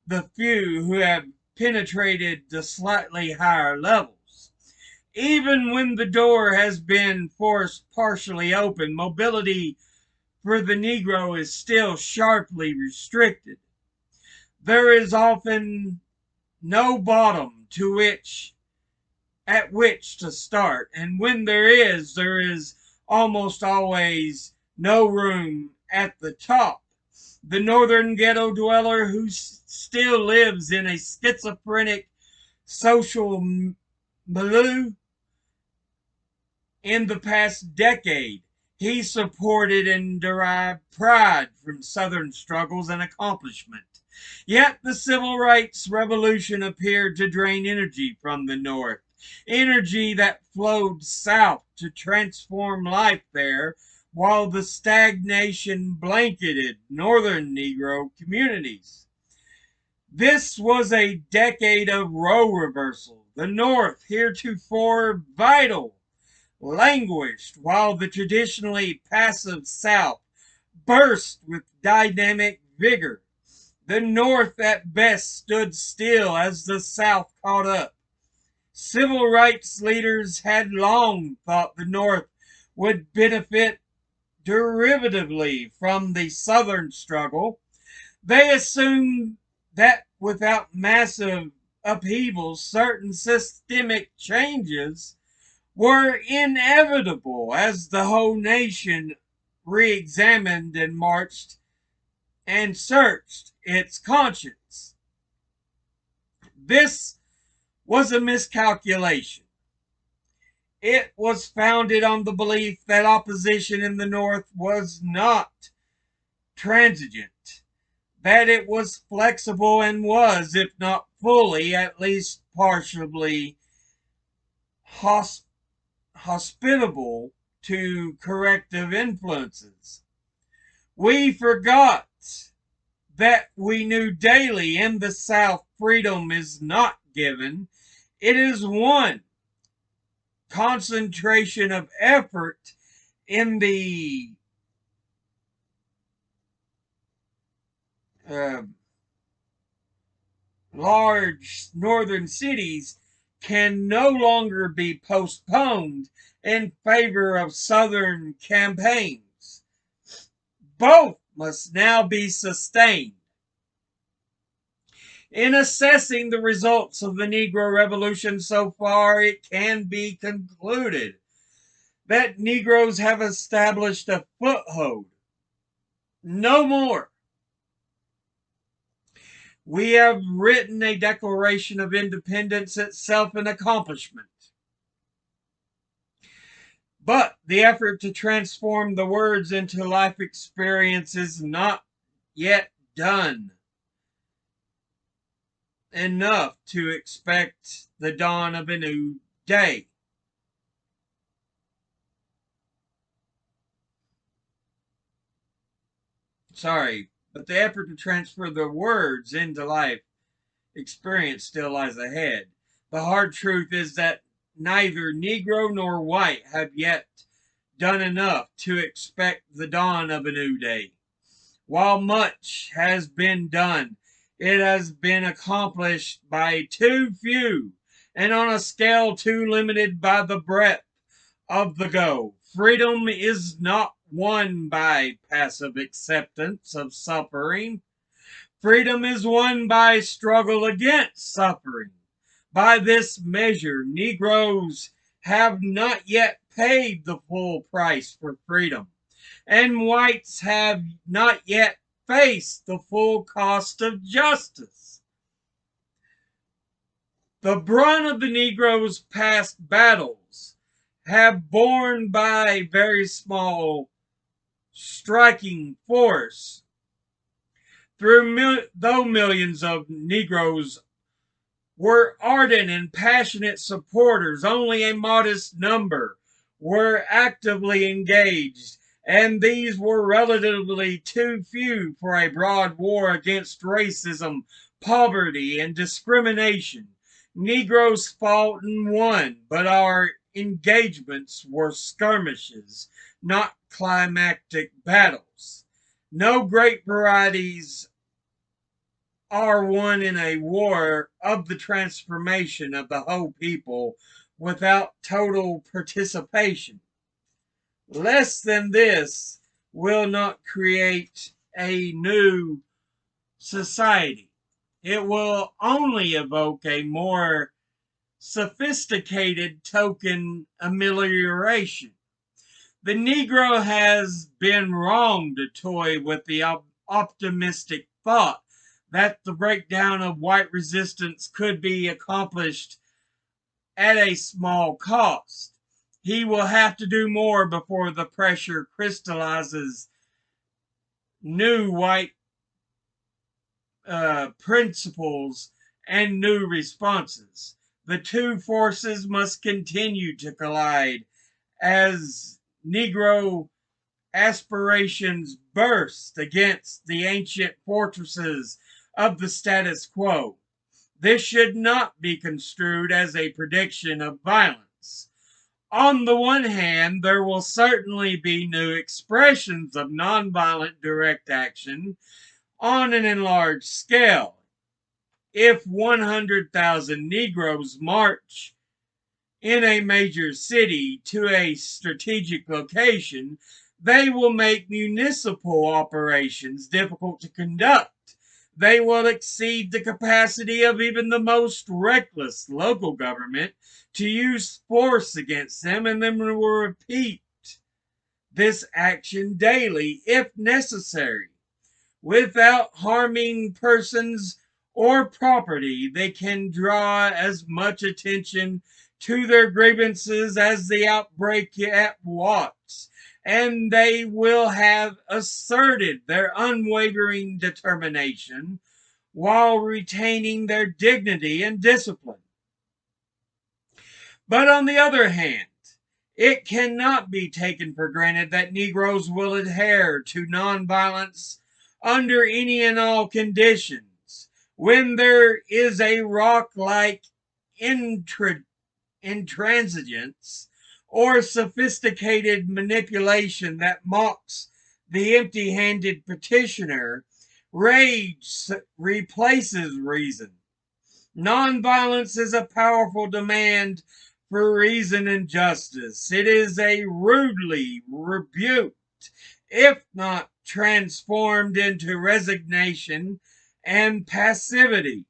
the few who have penetrated the slightly higher levels. Even when the door has been forced partially open, mobility for the Negro is still sharply restricted. There is often no bottom at which to start, and when there is almost always no room at the top. The northern ghetto dweller who still lives in a schizophrenic social milieu in the past decade, he supported and derived pride from Southern struggles and accomplishment. Yet the civil rights revolution appeared to drain energy from the North, energy that flowed south to transform life there, while the stagnation blanketed northern Negro communities. This was a decade of role reversal. The North, heretofore vital, languished, while the traditionally passive South burst with dynamic vigor. The North at best stood still as the South caught up. Civil rights leaders had long thought the North would benefit derivatively from the Southern struggle. They assumed that without massive upheavals, certain systemic changes were inevitable as the whole nation re-examined and marched and searched its conscience. This was a miscalculation. It was founded on the belief that opposition in the North was not transigent, that it was flexible and was, if not fully, at least partially hospitable to corrective influences. We forgot that we knew daily in the South freedom is not given, it is won. Concentration of effort in the uh, large northern cities can no longer be postponed in favor of southern campaigns. Both must now be sustained. In assessing the results of the Negro Revolution so far, it can be concluded that Negroes have established a foothold. No more. We have written a Declaration of Independence, itself an accomplishment. But the effort to transform the words into life experience is not yet done. Enough to expect the dawn of a new day. Sorry, but the effort to transfer the words into life experience still lies ahead. The hard truth is that neither Negro nor white have yet done enough to expect the dawn of a new day. While much has been done, it has been accomplished by too few and on a scale too limited by the breadth of the goal. Freedom is not won by passive acceptance of suffering. Freedom is won by struggle against suffering. By this measure, Negroes have not yet paid the full price for freedom, and whites have not yet faced the full cost of justice. The brunt of the Negroes' past battles have borne by very small striking force. Though millions of Negroes were ardent and passionate supporters, only a modest number were actively engaged, and these were relatively too few for a broad war against racism, poverty, and discrimination. Negroes fought and won, but our engagements were skirmishes, not climactic battles. No great varieties are won in a war of the transformation of the whole people without total participation. Less than this will not create a new society. It will only evoke a more sophisticated token amelioration. The Negro has been wrong to toy with the optimistic thought that the breakdown of white resistance could be accomplished at a small cost. He will have to do more before the pressure crystallizes new white principles and new responses. The two forces must continue to collide as Negro aspirations burst against the ancient fortresses of the status quo. This should not be construed as a prediction of violence. On the one hand, there will certainly be new expressions of nonviolent direct action on an enlarged scale. If 100,000 Negroes march in a major city to a strategic location, they will make municipal operations difficult to conduct. they will exceed the capacity of even the most reckless local government to use force against them, and then will repeat this action daily if necessary. Without harming persons or property, they can draw as much attention to their grievances as the outbreak yet wants, and they will have asserted their unwavering determination while retaining their dignity and discipline. But on the other hand, it cannot be taken for granted that Negroes will adhere to nonviolence under any and all conditions. When there is a rock like intransigence or sophisticated manipulation that mocks the empty handed petitioner, rage replaces reason. Nonviolence is a powerful demand for reason and justice. It is a rudely rebuked, if not transformed into resignation and passivity.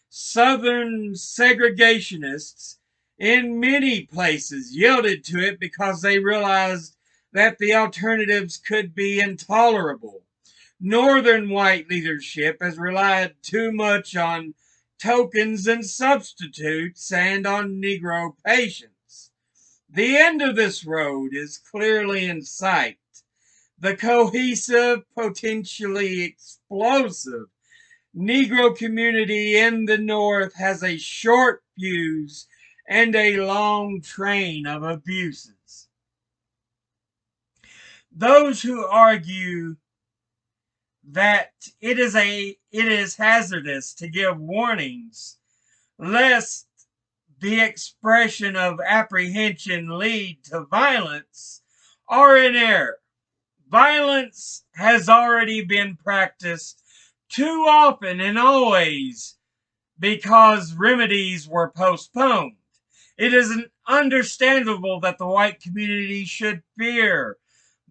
Southern segregationists in many places yielded to it because they realized that the alternatives could be intolerable. Northern white leadership has relied too much on tokens and substitutes and on Negro patience. The end of this road is clearly in sight. The cohesive, potentially explosive Negro community in the North has a short fuse and a long train of abuses. Those who argue that it is hazardous to give warnings lest the expression of apprehension lead to violence are in error. Violence has already been practiced too often and always because remedies were postponed. It is understandable that the white community should fear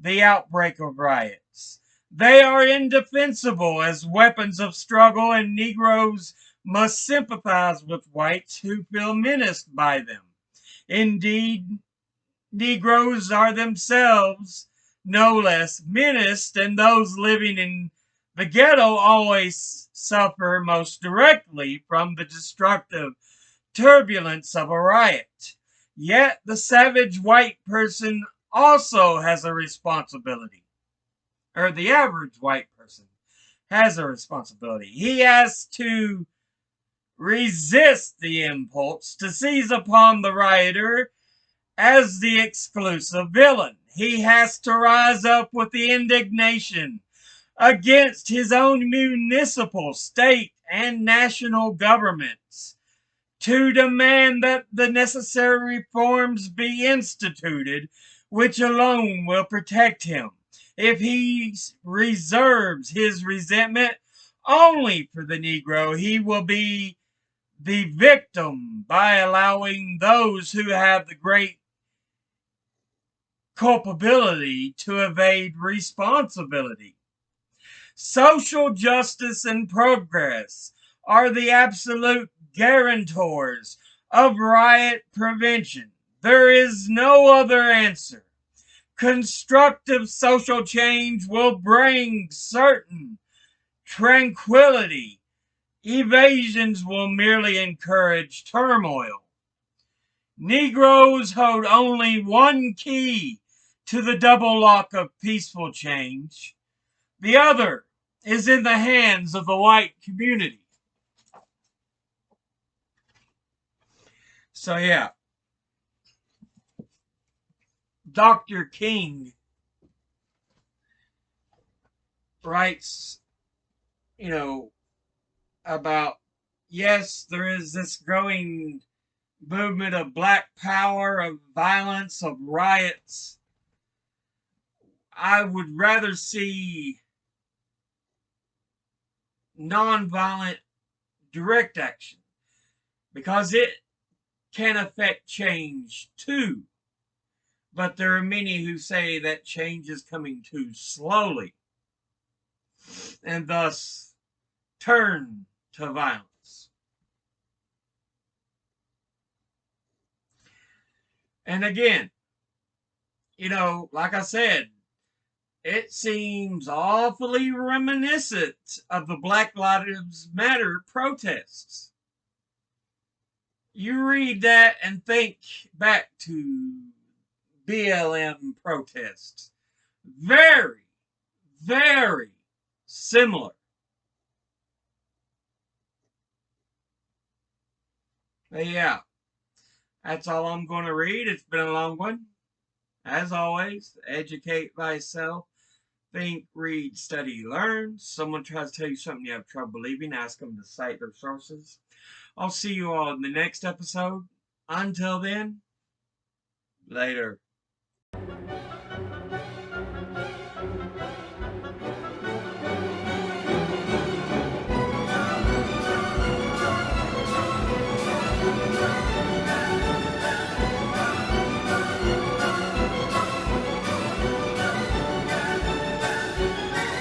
the outbreak of riots. They are indefensible as weapons of struggle, and Negroes must sympathize with whites who feel menaced by them. Indeed, Negroes are themselves no less menaced, and those living in the ghetto always suffer most directly from the destructive turbulence of a riot. Yet the savage white person also has a responsibility, or the average white person has a responsibility. He has to resist the impulse to seize upon the rioter as the exclusive villain. He has to rise up with the indignation against his own municipal, state, and national governments to demand that the necessary reforms be instituted, which alone will protect him. If he reserves his resentment only for the Negro, he will be the victim by allowing those who have the great culpability to evade responsibility. Social justice and progress are the absolute guarantors of riot prevention. There is no other answer. Constructive social change will bring certain tranquility. Evasions will merely encourage turmoil. Negroes hold only one key to the double lock of peaceful change. The other is in the hands of the white community. So, yeah, Dr. King writes, you know, about yes, there is this growing movement of black power, of violence, of riots. I would rather see nonviolent direct action because it can affect change too. But there are many who say that change is coming too slowly and thus turn to violence. And again, like I said, it seems awfully reminiscent of the Black Lives Matter protests. You read that and think back to BLM protests. Very, very similar. But yeah, that's all I'm going to read. It's been a long one. As always, educate thyself. Think, read, study, learn. Someone tries to tell you something you have trouble believing, ask them to cite their sources. I'll see you all in the next episode. Until then, later.